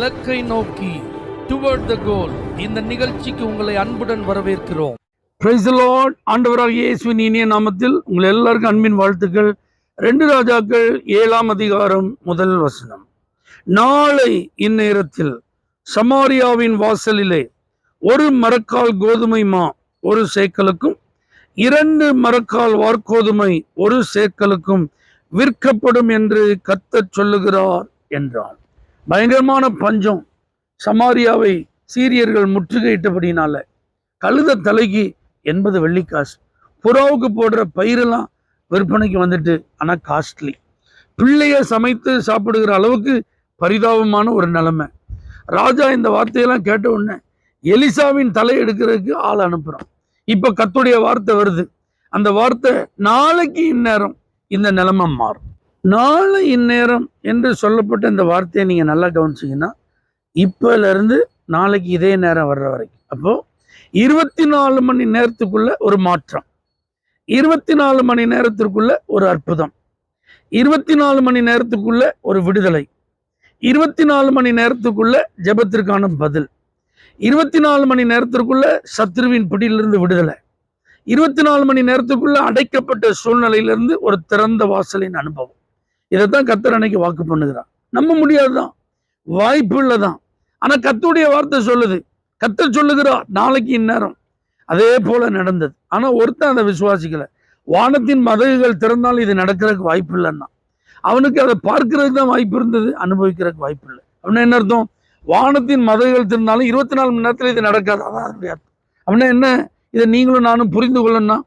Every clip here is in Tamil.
இலக்கை நோக்கி டுவர்ட் த கோல் இந்த நிகழ்ச்சிக்கு உங்களை அன்புடன் வரவேற்கிறோம். Praise the Lord. ஆண்டவராகிய இயேசுவின் இனிய நாமத்தில் உங்கள் எல்லாருக்கும் அன்பின் வாழ்த்துக்கள். 2 ராஜாக்கள் 7ஆம் அதிகாரம் 1 வசனம். நாளை இந்நேரத்தில் சமாரியாவின் வாசலிலே 1 மரக்கால் கோதுமை மா 1 சேக்கலுக்கும் 2 மரக்கால் வார்கோதுமை 1 சேக்கலுக்கும் விற்கப்படும் என்று கர்த்தர் சொல்லுகிறார் என்றான். பயங்கரமான பஞ்சம். சமாரியாவை சீரியர்கள் முற்றுகையிட்டபடினால கழுத தலைக்கு 80 வெள்ளிக்காசு, புறாவுக்கு போடுற பயிரெல்லாம் விற்பனைக்கு வந்துட்டு, ஆனால் காஸ்ட்லி. பிள்ளைய சமைத்து சாப்பிடுகிற அளவுக்கு பரிதாபமான ஒரு நிலைமை. ராஜா இந்த வார்த்தையெல்லாம் கேட்ட உடனே எலிசாவின் தலை எடுக்கிறதுக்கு ஆள் அனுப்புறான். இப்ப கர்த்தருடைய வார்த்தை வருது. அந்த வார்த்தை, நாளைக்கு இந்நேரம் இந்த நிலைமை மாறும். நாளை இந்நேரம் என்று சொல்லப்பட்ட இந்த வார்த்தையை நீங்க நல்லா கவனிச்சீங்கன்னா, இப்பல இருந்து நாளைக்கு இதே நேரம் வர்ற வரைக்கும், அப்போ 24 மணி நேரத்துக்குள்ள ஒரு மாற்றம், 24 மணி நேரத்திற்குள்ள ஒரு அற்புதம், 24 மணி நேரத்துக்குள்ள ஒரு விடுதலை, 24 மணி நேரத்துக்குள்ள ஜெபத்திற்கான பதில், 24 மணி நேரத்திற்குள்ள சத்ருவின் பிடியிலிருந்து விடுதலை, 24 மணி நேரத்துக்குள்ள அடைக்கப்பட்ட சூழ்நிலையிலிருந்து ஒரு திறந்த வாசலின் அனுபவம். இதைத்தான் கர்த்தர் அன்னைக்கு வாக்கு பண்ணுகிறார். நம்ப முடியாதுதான், வாய்ப்பு இல்லதான். ஆனா கர்த்தருடைய வார்த்தை சொல்லுது, கர்த்தர் சொல்லுகிறார் நாளைக்கு இந்நேரம். அதே போல நடந்தது. ஆனா ஒருத்தன் அதை விசுவாசிக்கல. வானத்தின் மதகுகள் திறந்தாலும் இது நடக்கிறதுக்கு வாய்ப்பு இல்லைன்னா, அவனுக்கு அதை பார்க்கறதுக்கு தான் வாய்ப்பு இருந்தது, அனுபவிக்கிறதுக்கு வாய்ப்பு இல்லை. அப்படின்னா என்ன அர்த்தம்? வானத்தின் மதகுகள் திறந்தாலும் 24 மணி நேரத்தில் இது நடக்காது. அதான் அதனுடைய அர்த்தம். அப்படின்னா என்ன? இதை நீங்களும் நானும் புரிந்து கொள்ளணும்னா,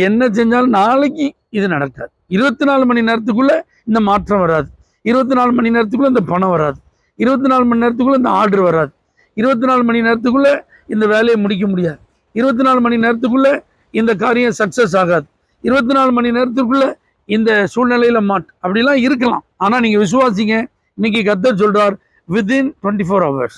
என்ன செஞ்சாலும் நாளைக்கு இது நடக்காது. 24 மணி நேரத்துக்குள்ள இந்த மாற்றம் வராது, 24 மணி நேரத்துக்குள்ள இந்த பணம் வராது, 24 மணி நேரத்துக்குள்ள இந்த ஆர்டர் வராது, 24 மணி நேரத்துக்குள்ள இந்த வேலையை முடிக்க முடியாது, 24 மணி நேரத்துக்குள்ள இந்த காரியம் சக்சஸ் ஆகாது, 24 மணி நேரத்துக்குள்ள இந்த சூழ்நிலையில அப்படிலாம் இருக்கலாம். ஆனா நீங்க விசுவாசிங்க, இன்னைக்கு கர்த்தர் சொல்றார், வித்தின் 24 hours,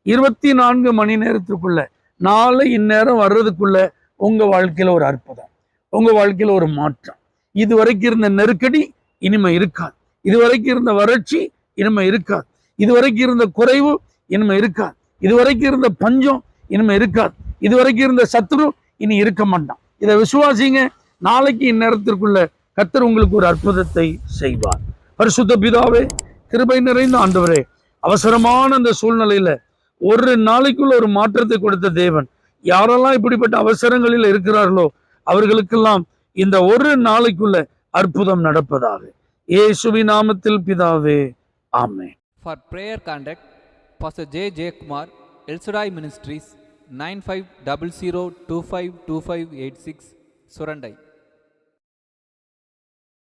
24 மணி நேரத்துக்குள்ள, நாளை இந்நேரம் வர்றதுக்குள்ள உங்க வாழ்க்கையில ஒரு அற்புதம், உங்க வாழ்க்கையில ஒரு மாற்றம். இதுவரைக்கும் இருந்த நெருக்கடி இனிமே இருக்காது, இதுவரைக்கும் இருந்த வறட்சி இனிமே இருக்காது, இதுவரைக்கும் இருந்த குறைவு இனிமே இருக்காது, இதுவரைக்கும் இருந்த பஞ்சம் இனிமே இருக்காது, இதுவரைக்கும் இருந்த சத்துரு இனி இருக்க மாட்டான். இதை விசுவாசிங்க. நாளைக்கு இந்நேரத்திற்குள்ள கர்த்தர் உங்களுக்கு ஒரு அற்புதத்தை செய்வார். பரிசுத்த பிதாவே, கிருபை நிறைந்த ஆண்டவரே, அவசரமான அந்த சூழ்நிலையில ஒரு நாளைக்குள்ள ஒரு மாற்றத்தை கொடுத்த தேவன், யாரெல்லாம் இப்படிப்பட்ட அவசரங்களில் இருக்கிறார்களோ அவர்களுக்கெல்லாம் இந்த ஒரு நாளைக்குள்ள அற்புதம் நடப்பதாக இயேசுவின் நாமத்தில் பிதாவே, ஆமென். For prayer contact, Pastor J. Kumar, El Shaddai Ministries, 9500252586, Surandai.